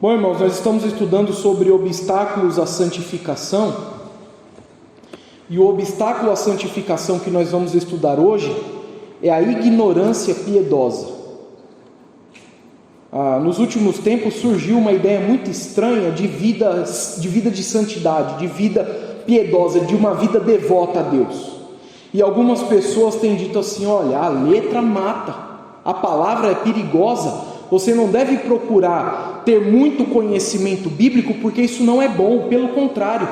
Bom, irmãos, nós estamos estudando sobre obstáculos à santificação, e o obstáculo à santificação que nós vamos estudar hoje é a ignorância piedosa. Nos últimos tempos surgiu uma ideia muito estranha de vida de santidade, de vida piedosa, de uma vida devota a Deus. E algumas pessoas têm dito assim: olha, a letra mata, a palavra é perigosa, você não deve procurar ter muito conhecimento bíblico, porque isso não é bom. Pelo contrário,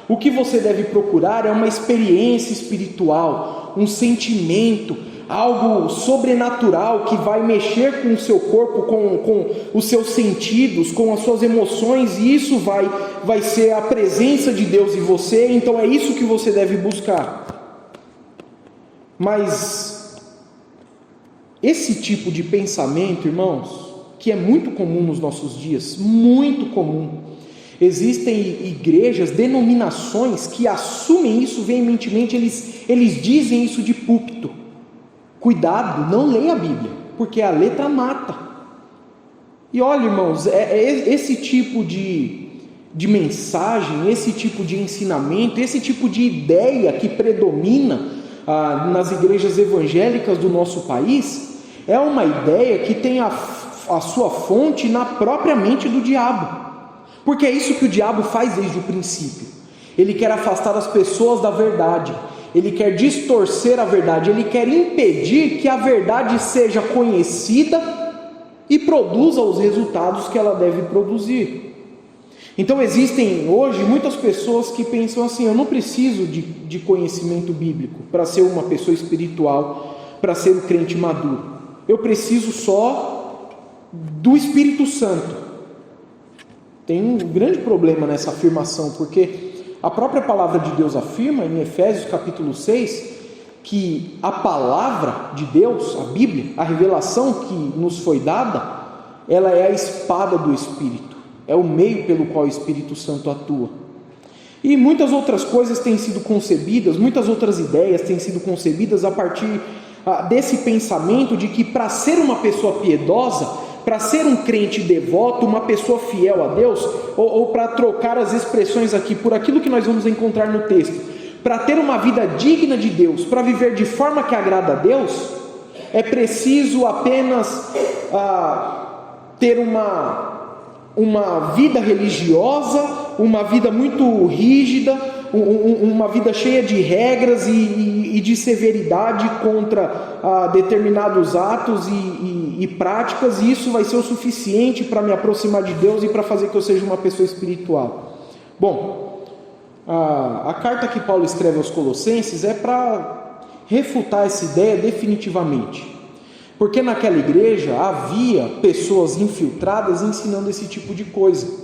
o que você deve procurar é uma experiência espiritual, um sentimento, algo sobrenatural que vai mexer com o seu corpo, com os seus sentidos, com as suas emoções, e isso vai ser a presença de Deus em você. Então é isso que você deve buscar. Mas esse tipo de pensamento, irmãos, que é muito comum nos nossos dias, muito comum. Existem igrejas, denominações que assumem isso veementemente, eles dizem isso de púlpito. Cuidado, não leia a Bíblia, porque a letra mata. E olha, irmãos, esse tipo de mensagem, esse tipo de ensinamento, esse tipo de ideia que predomina nas igrejas evangélicas do nosso país, é uma ideia que tem a sua fonte na própria mente do diabo. Porque é isso que o diabo faz desde o princípio. Ele quer afastar as pessoas da verdade, ele quer distorcer a verdade, ele quer impedir que a verdade seja conhecida e produza os resultados que ela deve produzir. Então existem hoje muitas pessoas que pensam assim: eu não preciso de conhecimento bíblico para ser uma pessoa espiritual, para ser um crente maduro. Eu preciso só do Espírito Santo. Tem um grande problema nessa afirmação, porque a própria palavra de Deus afirma em Efésios capítulo 6, que a palavra de Deus, a Bíblia, a revelação que nos foi dada, ela é a espada do Espírito, é o meio pelo qual o Espírito Santo atua. E muitas outras coisas têm sido concebidas, muitas outras ideias têm sido concebidas a partir desse pensamento de que para ser uma pessoa piedosa, para ser um crente devoto, uma pessoa fiel a Deus, ou para trocar as expressões aqui por aquilo que nós vamos encontrar no texto, para ter uma vida digna de Deus, para viver de forma que agrada a Deus, é preciso apenas ter uma vida religiosa, uma vida muito rígida, uma vida cheia de regras e de severidade contra determinados atos e práticas, e isso vai ser o suficiente para me aproximar de Deus e para fazer que eu seja uma pessoa espiritual. Bom, a carta que Paulo escreve aos Colossenses é para refutar essa ideia definitivamente, porque naquela igreja havia pessoas infiltradas ensinando esse tipo de coisa.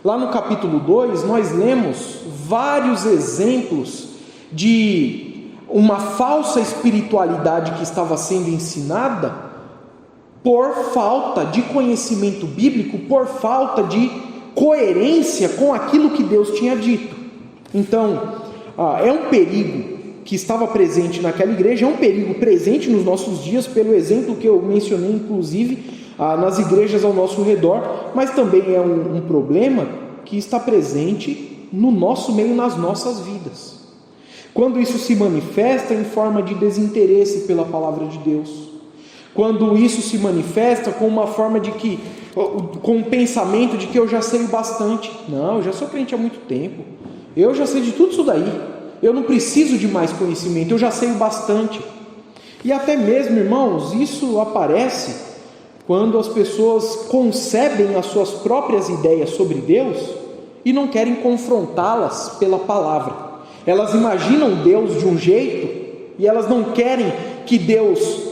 Lá no capítulo 2 nós lemos vários exemplos de uma falsa espiritualidade que estava sendo ensinada por falta de conhecimento bíblico, por falta de coerência com aquilo que Deus tinha dito. Então, é um perigo que estava presente naquela igreja, é um perigo presente nos nossos dias, pelo exemplo que eu mencionei, inclusive, nas igrejas ao nosso redor, mas também é um problema que está presente no nosso meio, nas nossas vidas. Quando isso se manifesta em forma de desinteresse pela palavra de Deus, quando isso se manifesta com uma forma com um pensamento de que eu já sei bastante. Não, eu já sou crente há muito tempo, eu já sei de tudo isso daí, eu não preciso de mais conhecimento, eu já sei bastante. E até mesmo, irmãos, isso aparece quando as pessoas concebem as suas próprias ideias sobre Deus e não querem confrontá-las pela palavra. Elas imaginam Deus de um jeito e elas não querem que Deus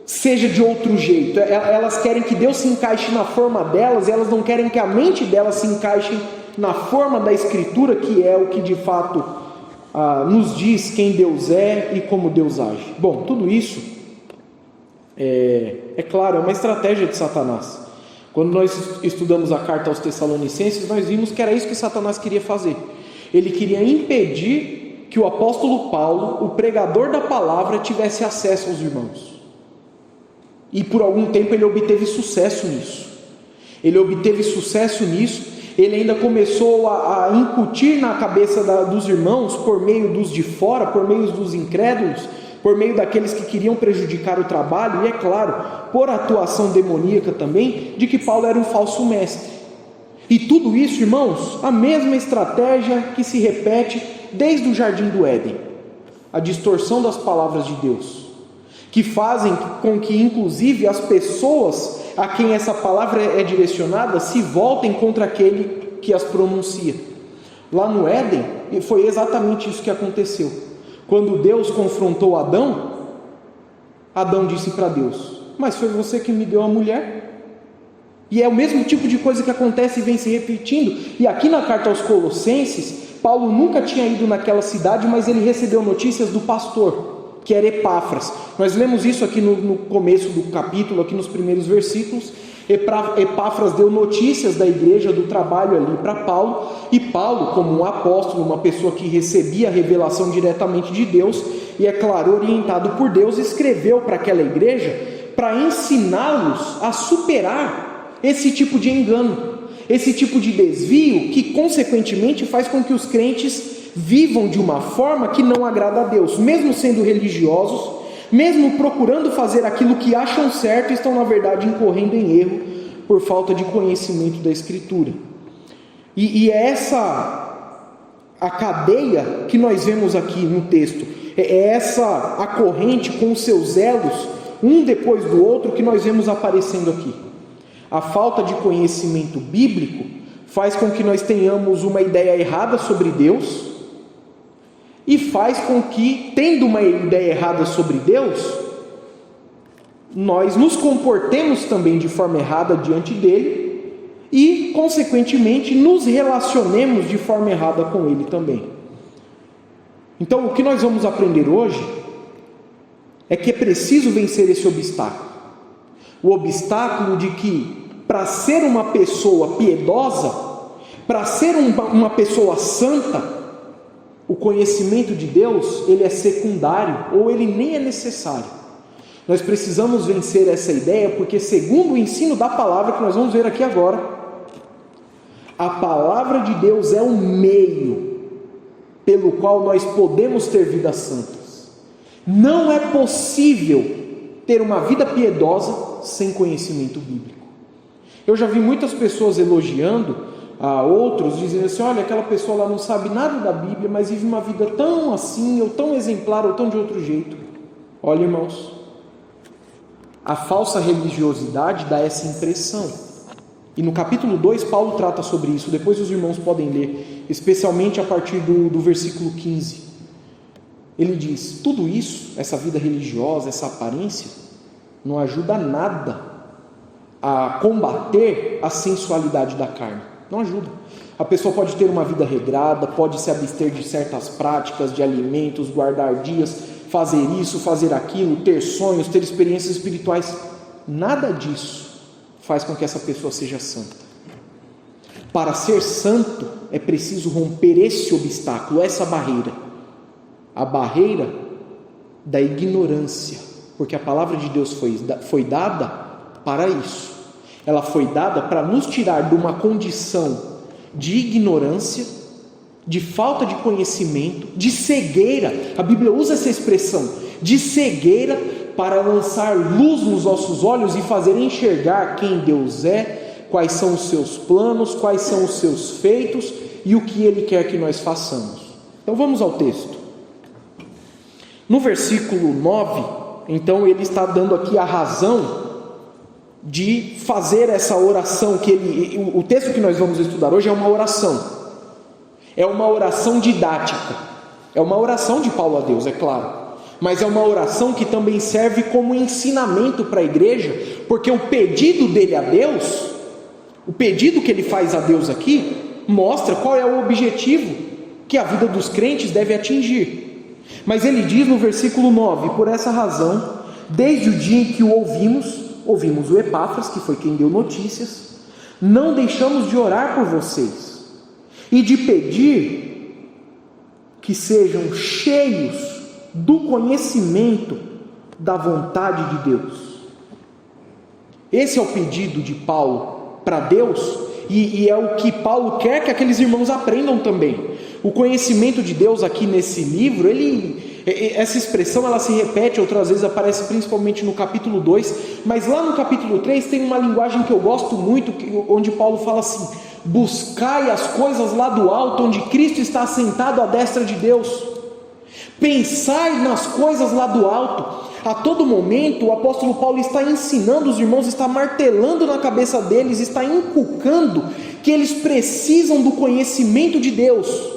seja de outro jeito. Elas querem que Deus se encaixe na forma delas, e elas não querem que a mente delas se encaixe na forma da Escritura, que é o que de fato nos diz quem Deus é e como Deus age. Bom, tudo isso é claro, é uma estratégia de Satanás. Quando nós estudamos a carta aos Tessalonicenses, nós vimos que era isso que Satanás queria fazer. Ele queria impedir que o apóstolo Paulo, o pregador da palavra, tivesse acesso aos irmãos. E por algum tempo ele obteve sucesso nisso. Ele obteve sucesso nisso. Ele ainda começou a incutir na cabeça dos irmãos, por meio dos de fora, por meio dos incrédulos, por meio daqueles que queriam prejudicar o trabalho, e é claro, por atuação demoníaca também, de que Paulo era um falso mestre. E tudo isso, irmãos, a mesma estratégia que se repete desde o Jardim do Éden. A distorção das palavras de Deus, que fazem com que inclusive as pessoas a quem essa palavra é direcionada se voltem contra aquele que as pronuncia. Lá no Éden, foi exatamente isso que aconteceu. Quando Deus confrontou Adão, Adão disse para Deus: mas foi você que me deu a mulher? E é o mesmo tipo de coisa que acontece e vem se repetindo. E aqui na carta aos Colossenses, Paulo nunca tinha ido naquela cidade, mas ele recebeu notícias do pastor, que era Epáfras. Nós lemos isso aqui no começo do capítulo, aqui nos primeiros versículos. Epáfras deu notícias da igreja, do trabalho ali para Paulo, e Paulo, como um apóstolo, uma pessoa que recebia a revelação diretamente de Deus, e é claro, orientado por Deus, escreveu para aquela igreja para ensiná-los a superar esse tipo de engano, esse tipo de desvio que consequentemente faz com que os crentes vivam de uma forma que não agrada a Deus, mesmo sendo religiosos, mesmo procurando fazer aquilo que acham certo, estão na verdade incorrendo em erro por falta de conhecimento da Escritura. E é essa a cadeia que nós vemos aqui no texto, é essa a corrente com os seus elos, um depois do outro, que nós vemos aparecendo aqui. A falta de conhecimento bíblico faz com que nós tenhamos uma ideia errada sobre Deus, e faz com que, tendo uma ideia errada sobre Deus, nós nos comportemos também de forma errada diante dele e, consequentemente, nos relacionemos de forma errada com ele também. Então, o que nós vamos aprender hoje é que é preciso vencer esse obstáculo. O obstáculo de que, para ser uma pessoa piedosa, para ser uma pessoa santa, o conhecimento de Deus, ele é secundário, ou ele nem é necessário. Nós precisamos vencer essa ideia, porque segundo o ensino da palavra, que nós vamos ver aqui agora, a palavra de Deus é o meio pelo qual nós podemos ter vidas santas. Não é possível ter uma vida piedosa sem conhecimento bíblico. Eu já vi muitas pessoas elogiando a outros, dizendo assim: olha, aquela pessoa lá não sabe nada da Bíblia, mas vive uma vida tão assim, ou tão exemplar, ou tão de outro jeito. Olha, irmãos, a falsa religiosidade dá essa impressão. E no capítulo 2, Paulo trata sobre isso, depois os irmãos podem ler, especialmente a partir do versículo 15. Ele diz: tudo isso, essa vida religiosa, essa aparência, não ajuda nada a combater a sensualidade da carne. Não ajuda. A pessoa pode ter uma vida regrada, pode se abster de certas práticas, de alimentos, guardar dias, fazer isso, fazer aquilo, ter sonhos, ter experiências espirituais. Nada disso faz com que essa pessoa seja santa. Para ser santo é preciso romper esse obstáculo, essa barreira. A barreira da ignorância, porque a palavra de Deus foi dada para isso. Ela foi dada para nos tirar de uma condição de ignorância, de falta de conhecimento, de cegueira. A Bíblia usa essa expressão, de cegueira, para lançar luz nos nossos olhos e fazer enxergar quem Deus é, quais são os seus planos, quais são os seus feitos e o que Ele quer que nós façamos. Então vamos ao texto. No versículo 9, então ele está dando aqui a razão de fazer essa oração, o texto que nós vamos estudar hoje é uma oração didática, é uma oração de Paulo a Deus, é claro, mas é uma oração que também serve como ensinamento para a igreja, porque o pedido dele a Deus, o pedido que ele faz a Deus aqui, mostra qual é o objetivo que a vida dos crentes deve atingir. Mas ele diz no versículo 9: por essa razão, desde o dia em que o ouvimos o Epáfras, que foi quem deu notícias, não deixamos de orar por vocês e de pedir que sejam cheios do conhecimento da vontade de Deus. Esse é o pedido de Paulo para Deus, e é o que Paulo quer que aqueles irmãos aprendam também. O conhecimento de Deus aqui nesse livro, essa expressão ela se repete, outras vezes aparece principalmente no capítulo 2, mas lá no capítulo 3 tem uma linguagem que eu gosto muito, onde Paulo fala assim: buscai as coisas lá do alto, onde Cristo está assentado à destra de Deus. Pensai nas coisas lá do alto. A todo momento o apóstolo Paulo está ensinando os irmãos, está martelando na cabeça deles, está inculcando que eles precisam do conhecimento de Deus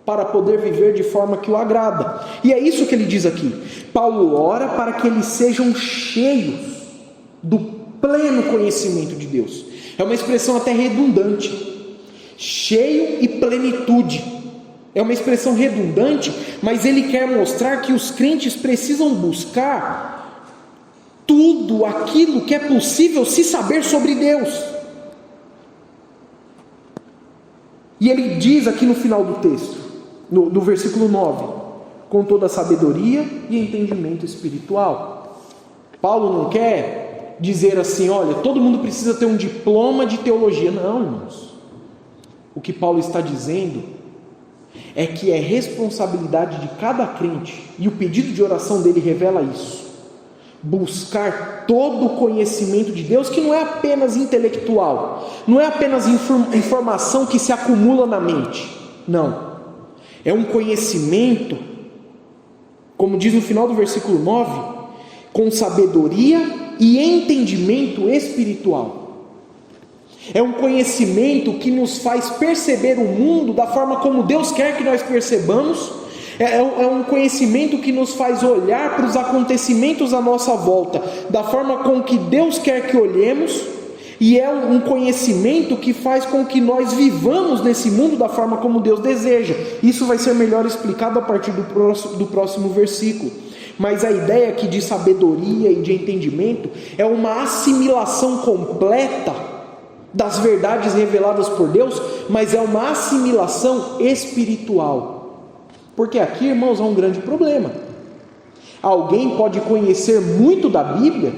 para poder viver de forma que o agrada. E é isso que ele diz aqui. Paulo ora para que eles sejam cheios do pleno conhecimento de Deus. É uma expressão até redundante. Cheio e plenitude. É uma expressão redundante, mas ele quer mostrar que os crentes precisam buscar tudo aquilo que é possível se saber sobre Deus. E ele diz aqui no final do texto, no versículo 9: com toda a sabedoria e entendimento espiritual. Paulo não quer dizer assim: olha, todo mundo precisa ter um diploma de teologia. Não, irmãos. O que Paulo está dizendo é que é responsabilidade de cada crente, e o pedido de oração dele revela isso: buscar todo o conhecimento de Deus, que não é apenas intelectual, não é apenas informação que se acumula na mente, não, é um conhecimento, como diz no final do versículo 9, com sabedoria e entendimento espiritual. É um conhecimento que nos faz perceber o mundo da forma como Deus quer que nós percebamos. É um conhecimento que nos faz olhar para os acontecimentos à nossa volta da forma com que Deus quer que olhemos. E é um conhecimento que faz com que nós vivamos nesse mundo da forma como Deus deseja. Isso vai ser melhor explicado a partir do próximo versículo. Mas a ideia aqui de sabedoria e de entendimento é uma assimilação completa das verdades reveladas por Deus, mas é uma assimilação espiritual. Porque aqui, irmãos, há um grande problema. Alguém pode conhecer muito da Bíblia,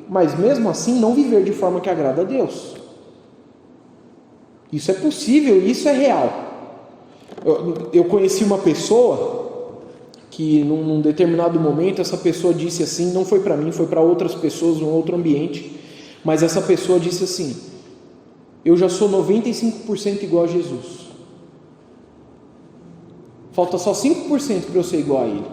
mas mesmo assim não viver de forma que agrada a Deus. Isso é possível, isso é real. Eu conheci uma pessoa que num determinado momento essa pessoa disse assim, não foi para mim, foi para outras pessoas, num outro ambiente, mas essa pessoa disse assim: eu já sou 95% igual a Jesus. Falta só 5% para eu ser igual a Ele.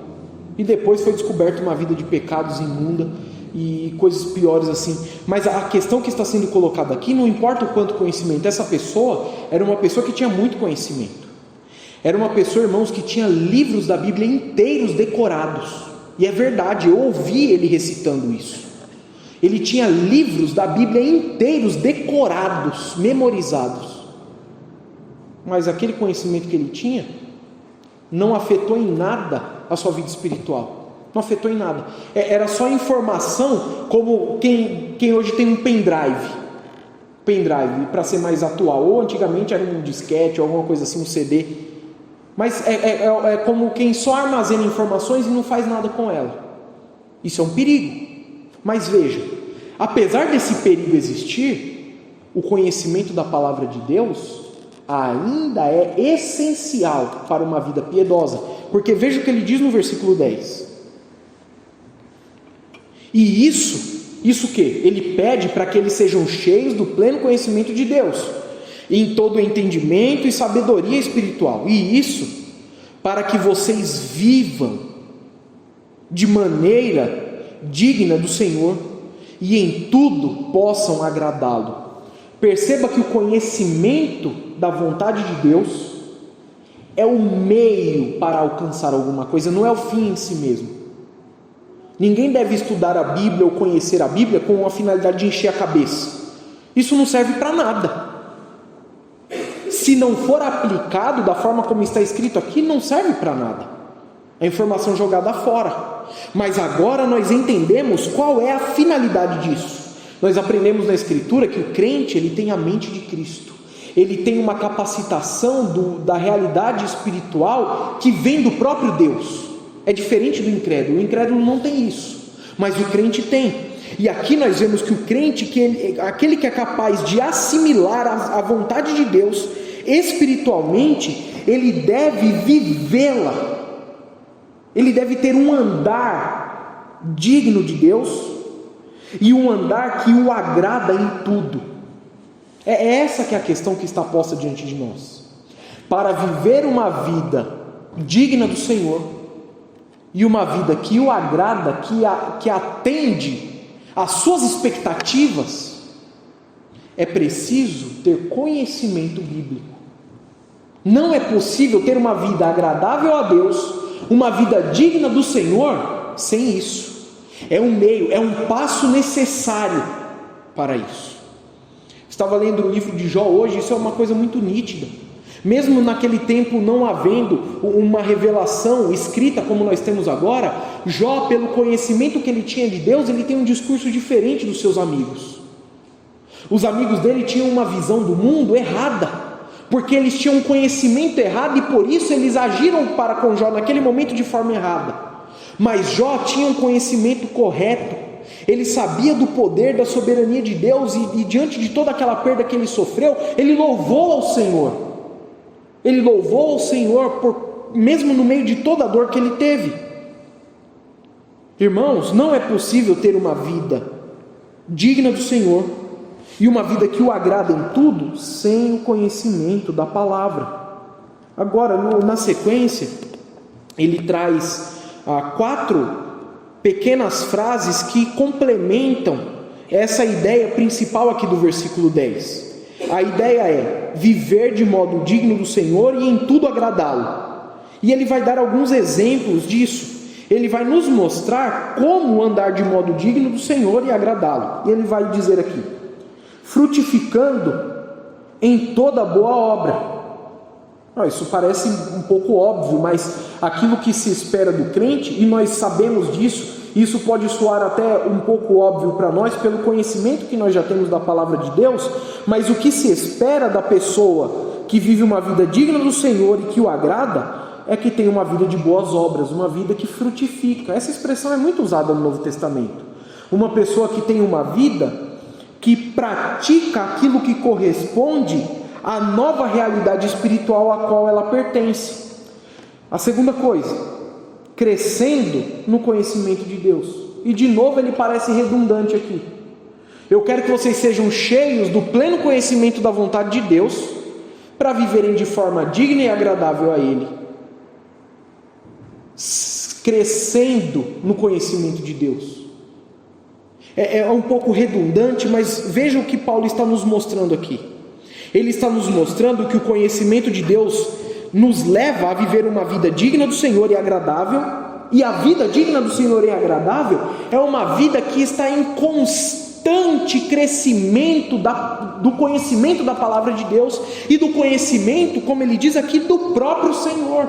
E depois foi descoberta uma vida de pecados imunda e coisas piores assim. Mas a questão que está sendo colocada aqui, não importa o quanto conhecimento. Essa pessoa era uma pessoa que tinha muito conhecimento. Era uma pessoa, irmãos, que tinha livros da Bíblia inteiros decorados. E é verdade, eu ouvi ele recitando isso. Ele tinha livros da Bíblia inteiros decorados, memorizados. Mas aquele conhecimento que ele tinha não afetou em nada a sua vida espiritual. Não afetou em nada. Era só informação, como quem hoje tem um pendrive. Pendrive, para ser mais atual. Ou antigamente era um disquete, ou alguma coisa assim, um CD. Mas é como quem só armazena informações e não faz nada com ela. Isso é um perigo. Mas veja, apesar desse perigo existir, o conhecimento da palavra de Deus ainda é essencial para uma vida piedosa. Porque veja o que ele diz no versículo 10. E isso que? Ele pede para que eles sejam cheios do pleno conhecimento de Deus, em todo entendimento e sabedoria espiritual. E isso para que vocês vivam de maneira digna do Senhor e em tudo possam agradá-lo. Perceba que o conhecimento da vontade de Deus é o meio para alcançar alguma coisa, não é o fim em si mesmo. Ninguém deve estudar a Bíblia ou conhecer a Bíblia com a finalidade de encher a cabeça. Isso não serve para nada. Se não for aplicado da forma como está escrito aqui, não serve para nada. É informação jogada fora. Mas agora nós entendemos qual é a finalidade disso. Nós aprendemos na Escritura que o crente ele tem a mente de Cristo. Ele tem uma capacitação da realidade espiritual que vem do próprio Deus. É diferente do incrédulo. O incrédulo não tem isso, mas o crente tem. E aqui nós vemos que o crente, aquele que é capaz de assimilar a vontade de Deus espiritualmente, ele deve vivê-la, ele deve ter um andar digno de Deus e um andar que o agrada em tudo. É essa que é a questão que está posta diante de nós. Para viver uma vida digna do Senhor e uma vida que o agrada, que atende às suas expectativas, é preciso ter conhecimento bíblico. Não é possível ter uma vida agradável a Deus, uma vida digna do Senhor, sem isso. É um meio, é um passo necessário para isso. Estava lendo o livro de Jó hoje, isso é uma coisa muito nítida. Mesmo naquele tempo não havendo uma revelação escrita como nós temos agora, Jó, pelo conhecimento que ele tinha de Deus, ele tem um discurso diferente dos seus amigos. Os amigos dele tinham uma visão do mundo errada, porque eles tinham um conhecimento errado e por isso eles agiram para com Jó naquele momento de forma errada. Mas Jó tinha um conhecimento correto. Ele sabia do poder, da soberania de Deus e diante de toda aquela perda que ele sofreu, ele louvou ao Senhor. Ele louvou ao Senhor, mesmo no meio de toda a dor que ele teve. Irmãos, não é possível ter uma vida digna do Senhor e uma vida que o agrada em tudo, sem o conhecimento da palavra. Agora, na sequência, ele traz 4 pequenas frases que complementam essa ideia principal aqui do versículo 10. A ideia é viver de modo digno do Senhor e em tudo agradá-lo. E ele vai dar alguns exemplos disso. Ele vai nos mostrar como andar de modo digno do Senhor e agradá-lo. E ele vai dizer aqui: frutificando em toda boa obra. Isso parece um pouco óbvio, mas aquilo que se espera do crente, e nós sabemos disso, isso pode soar até um pouco óbvio para nós, pelo conhecimento que nós já temos da palavra de Deus, mas o que se espera da pessoa que vive uma vida digna do Senhor e que o agrada, é que tenha uma vida de boas obras, uma vida que frutifica. Essa expressão é muito usada no Novo Testamento. Uma pessoa que tem uma vida que pratica aquilo que corresponde à nova realidade espiritual a qual ela pertence. A segunda coisa, crescendo no conhecimento de Deus. E de novo ele parece redundante aqui. Eu quero que vocês sejam cheios do pleno conhecimento da vontade de Deus, para viverem de forma digna e agradável a Ele. Crescendo no conhecimento de Deus. É um pouco redundante, mas veja o que Paulo está nos mostrando aqui. Ele está nos mostrando que o conhecimento de Deus nos leva a viver uma vida digna do Senhor e agradável, e a vida digna do Senhor e agradável é uma vida que está em constante crescimento do conhecimento da palavra de Deus e do conhecimento, como ele diz aqui, do próprio Senhor.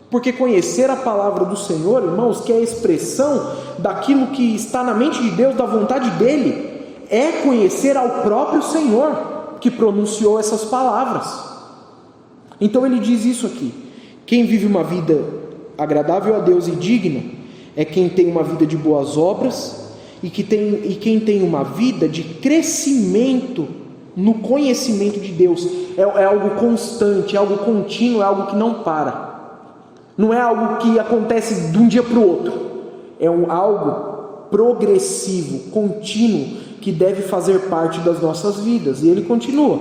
Porque conhecer a palavra do Senhor, irmãos, que é a expressão daquilo que está na mente de Deus, da vontade dele, é conhecer ao próprio Senhor que pronunciou essas palavras. Então ele diz isso aqui: quem vive uma vida agradável a Deus e digna é quem tem uma vida de boas obras e quem tem uma vida de crescimento no conhecimento de Deus. É algo constante, é algo contínuo, é algo que não para. Não é algo que acontece de um dia para o outro. É algo progressivo, contínuo, que deve fazer parte das nossas vidas. E ele continua: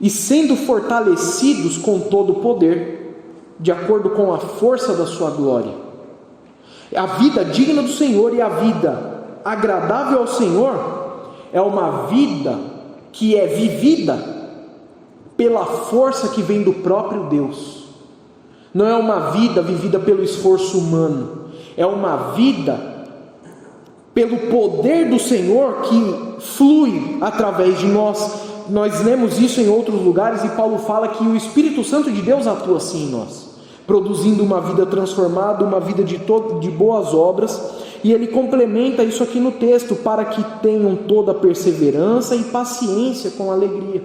e sendo fortalecidos com todo o poder, de acordo com a força da sua glória. A vida digna do Senhor e a vida agradável ao Senhor é uma vida que é vivida pela força que vem do próprio Deus. Não é uma vida vivida pelo esforço humano, é uma vida pelo poder do Senhor que flui através de nós. Nós lemos isso em outros lugares e Paulo fala que o Espírito Santo de Deus atua assim em nós, produzindo uma vida transformada, uma vida de boas obras. E ele complementa isso aqui no texto: para que tenham toda perseverança e paciência com alegria.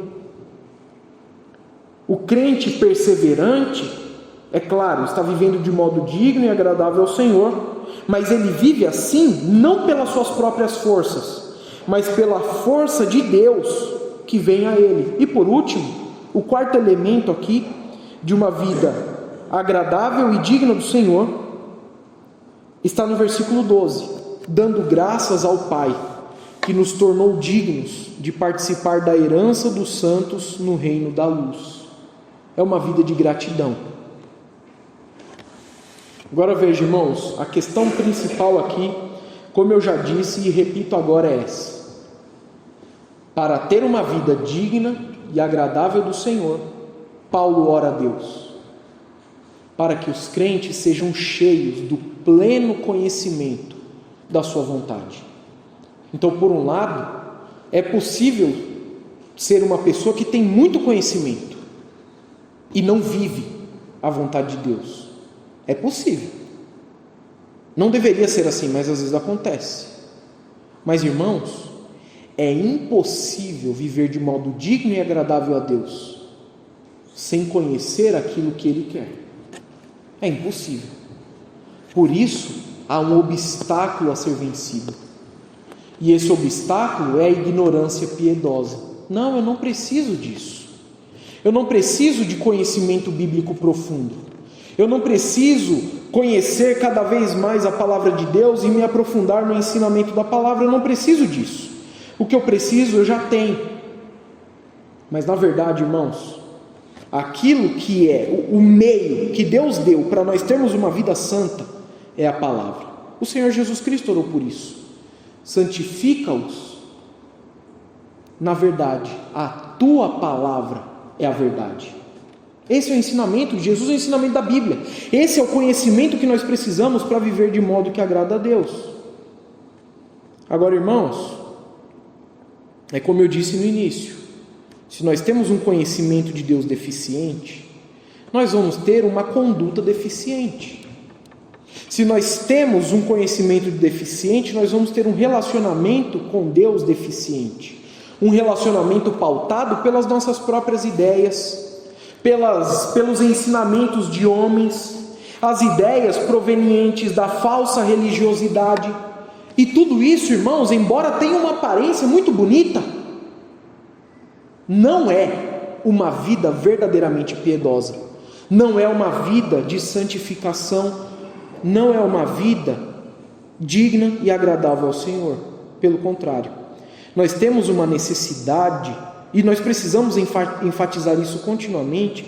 O crente perseverante, é claro, está vivendo de modo digno e agradável ao Senhor, mas ele vive assim não pelas suas próprias forças, mas pela força de Deus que vem a ele. E por último, o quarto elemento aqui de uma vida agradável e digna do Senhor está no versículo 12: dando graças ao Pai, que nos tornou dignos de participar da herança dos santos no reino da luz. É uma vida de gratidão. Agora veja, irmãos, a questão principal aqui, como eu já disse e repito agora, é essa: para ter uma vida digna e agradável do Senhor, Paulo ora a Deus, para que os crentes sejam cheios do pleno conhecimento da sua vontade. Então, por um lado, é possível ser uma pessoa que tem muito conhecimento e não vive a vontade de Deus. É possível. Não deveria ser assim, mas às vezes acontece. Mas, irmãos, é impossível viver de modo digno e agradável a Deus sem conhecer aquilo que Ele quer. É impossível. Por isso, há um obstáculo a ser vencido. E esse obstáculo é a ignorância piedosa. Não, eu não preciso disso. Eu não preciso de conhecimento bíblico profundo. Eu não preciso conhecer cada vez mais a palavra de Deus e me aprofundar no ensinamento da palavra. Eu não preciso disso. O que eu preciso eu já tenho. Mas na verdade, irmãos, aquilo que é o meio que Deus deu para nós termos uma vida santa é a palavra. O Senhor Jesus Cristo orou por isso: santifica-os na verdade, a tua palavra é a verdade. Esse é o ensinamento de Jesus, é o ensinamento da Bíblia. Esse é o conhecimento que nós precisamos para viver de modo que agrada a Deus. Agora, irmãos, é como eu disse no início: se nós temos um conhecimento de Deus deficiente, nós vamos ter uma conduta deficiente. Se nós temos um conhecimento deficiente, nós vamos ter um relacionamento com Deus deficiente. Um relacionamento pautado pelas nossas próprias ideias, pelos ensinamentos de homens, as ideias provenientes da falsa religiosidade. E tudo isso, irmãos, embora tenha uma aparência muito bonita, não é uma vida verdadeiramente piedosa, não é uma vida de santificação, não é uma vida digna e agradável ao Senhor. Pelo contrário, nós temos uma necessidade, e nós precisamos enfatizar isso continuamente,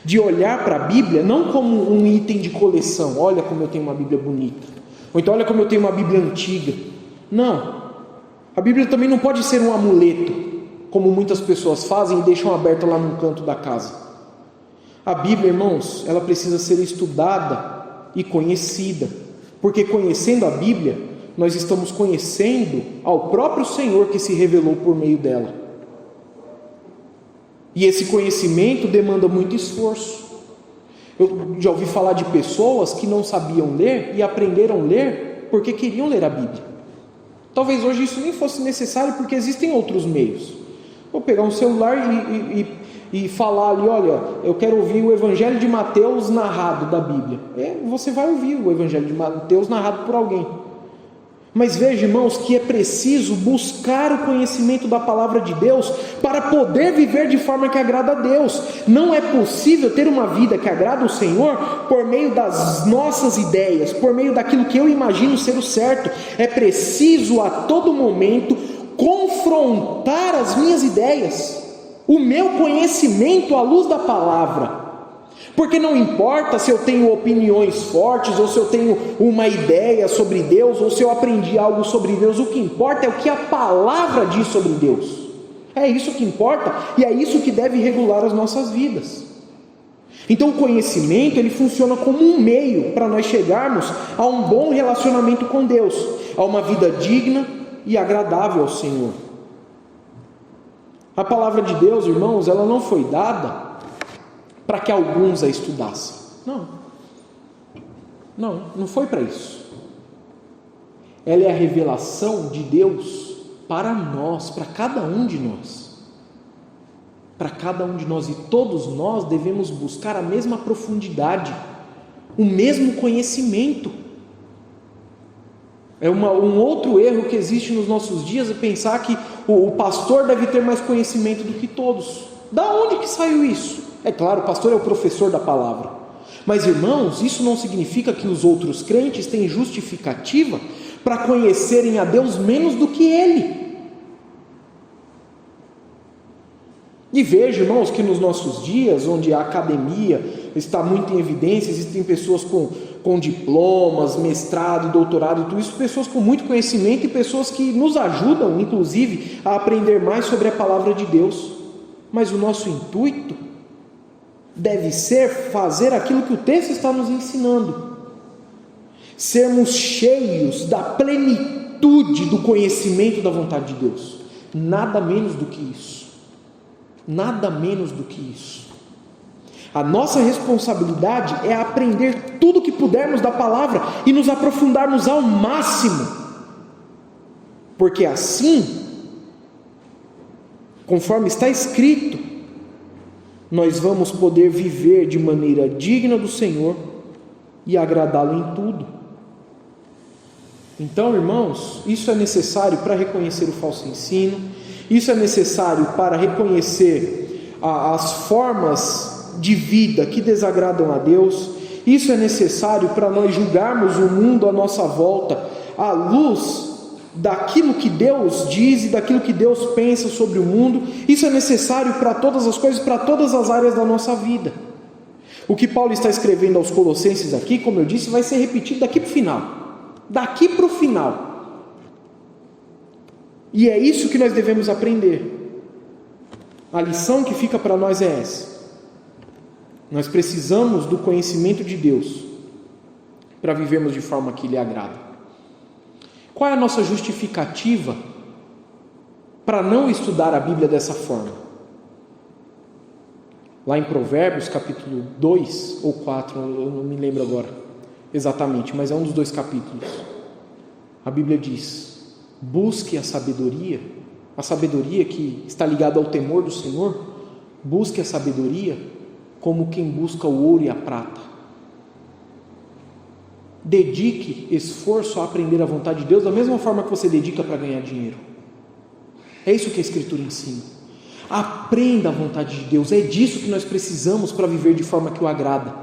de olhar para a Bíblia não como um item de coleção. Olha como eu tenho uma Bíblia bonita, ou então olha como eu tenho uma Bíblia antiga. Não, a Bíblia também não pode ser um amuleto, como muitas pessoas fazem e deixam aberta lá num canto da casa. A Bíblia, irmãos, ela precisa ser estudada e conhecida, porque conhecendo a Bíblia, nós estamos conhecendo ao próprio Senhor que se revelou por meio dela. E esse conhecimento demanda muito esforço. Eu já ouvi falar de pessoas que não sabiam ler e aprenderam a ler porque queriam ler a Bíblia. Talvez hoje isso nem fosse necessário, porque existem outros meios. Vou pegar um celular e falar ali: olha, eu quero ouvir o Evangelho de Mateus narrado da Bíblia. Você vai ouvir o Evangelho de Mateus narrado por alguém. Mas veja, irmãos, que é preciso buscar o conhecimento da palavra de Deus para poder viver de forma que agrada a Deus. Não é possível ter uma vida que agrada o Senhor por meio das nossas ideias, por meio daquilo que eu imagino ser o certo. É preciso a todo momento confrontar as minhas ideias, o meu conhecimento à luz da palavra. Porque não importa se eu tenho opiniões fortes, ou se eu tenho uma ideia sobre Deus, ou se eu aprendi algo sobre Deus. O que importa é o que a palavra diz sobre Deus. É isso que importa, e é isso que deve regular as nossas vidas. Então o conhecimento, ele funciona como um meio para nós chegarmos a um bom relacionamento com Deus, a uma vida digna e agradável ao Senhor. A palavra de Deus, irmãos, ela não foi dada para que alguns a estudassem. Não foi para isso. Ela é a revelação de Deus para nós, para cada um de nós. Para cada um de nós, e todos nós devemos buscar a mesma profundidade, o mesmo conhecimento. Um outro erro que existe nos nossos dias é pensar que o pastor deve ter mais conhecimento do que todos. Da onde que saiu isso? É claro, o pastor é o professor da palavra. Mas, irmãos, isso não significa que os outros crentes têm justificativa para conhecerem a Deus menos do que ele. E veja, irmãos, que nos nossos dias, onde a academia está muito em evidência, existem pessoas com diplomas, mestrado, doutorado e tudo isso, pessoas com muito conhecimento e pessoas que nos ajudam, inclusive, a aprender mais sobre a palavra de Deus. Mas o nosso intuito deve ser fazer aquilo que o texto está nos ensinando, sermos cheios da plenitude do conhecimento da vontade de Deus, nada menos do que isso, nada menos do que isso. A nossa responsabilidade é aprender tudo o que pudermos da palavra e nos aprofundarmos ao máximo, porque assim, conforme está escrito, nós vamos poder viver de maneira digna do Senhor e agradá-lo em tudo. Então, irmãos, isso é necessário para reconhecer o falso ensino, isso é necessário para reconhecer as formas de vida que desagradam a Deus, isso é necessário para nós julgarmos o mundo à nossa volta à luz daquilo que Deus diz e daquilo que Deus pensa sobre o mundo. Isso é necessário para todas as coisas, para todas as áreas da nossa vida. O que Paulo está escrevendo aos Colossenses aqui, como eu disse, vai ser repetido daqui para o final. Daqui para o final. E é isso que nós devemos aprender. A lição que fica para nós é essa. Nós precisamos do conhecimento de Deus para vivermos de forma que lhe agrada. Qual é a nossa justificativa para não estudar a Bíblia dessa forma? Lá em Provérbios, capítulo 2 ou 4, eu não me lembro agora exatamente, mas é um dos 2 capítulos. A Bíblia diz: busque a sabedoria que está ligada ao temor do Senhor, busque a sabedoria como quem busca o ouro e a prata. Dedique esforço a aprender a vontade de Deus da mesma forma que você dedica para ganhar dinheiro. É isso que a Escritura ensina. Aprenda a vontade de Deus. É disso que nós precisamos para viver de forma que o agrada.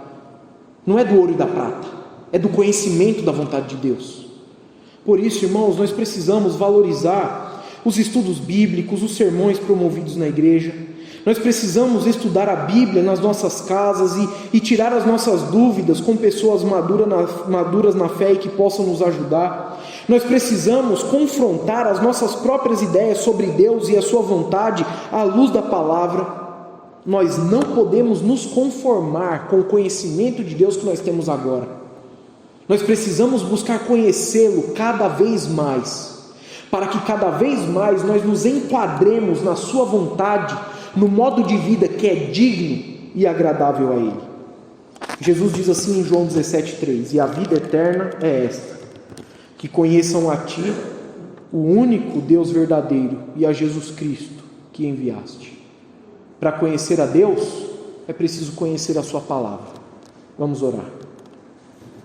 Não é do ouro e da prata, é do conhecimento da vontade de Deus. Por isso, irmãos, nós precisamos valorizar os estudos bíblicos, os sermões promovidos na igreja. Nós precisamos estudar a Bíblia nas nossas casas e tirar as nossas dúvidas com pessoas maduras na fé e que possam nos ajudar. Nós precisamos confrontar as nossas próprias ideias sobre Deus e a sua vontade à luz da palavra. Nós não podemos nos conformar com o conhecimento de Deus que nós temos agora. Nós precisamos buscar conhecê-lo cada vez mais, para que cada vez mais nós nos enquadremos na sua vontade, no modo de vida que é digno e agradável a Ele. Jesus diz assim em João 17,3: e a vida eterna é esta, que conheçam a Ti, o único Deus verdadeiro, e a Jesus Cristo que enviaste. Para conhecer a Deus, é preciso conhecer a Sua palavra. Vamos orar.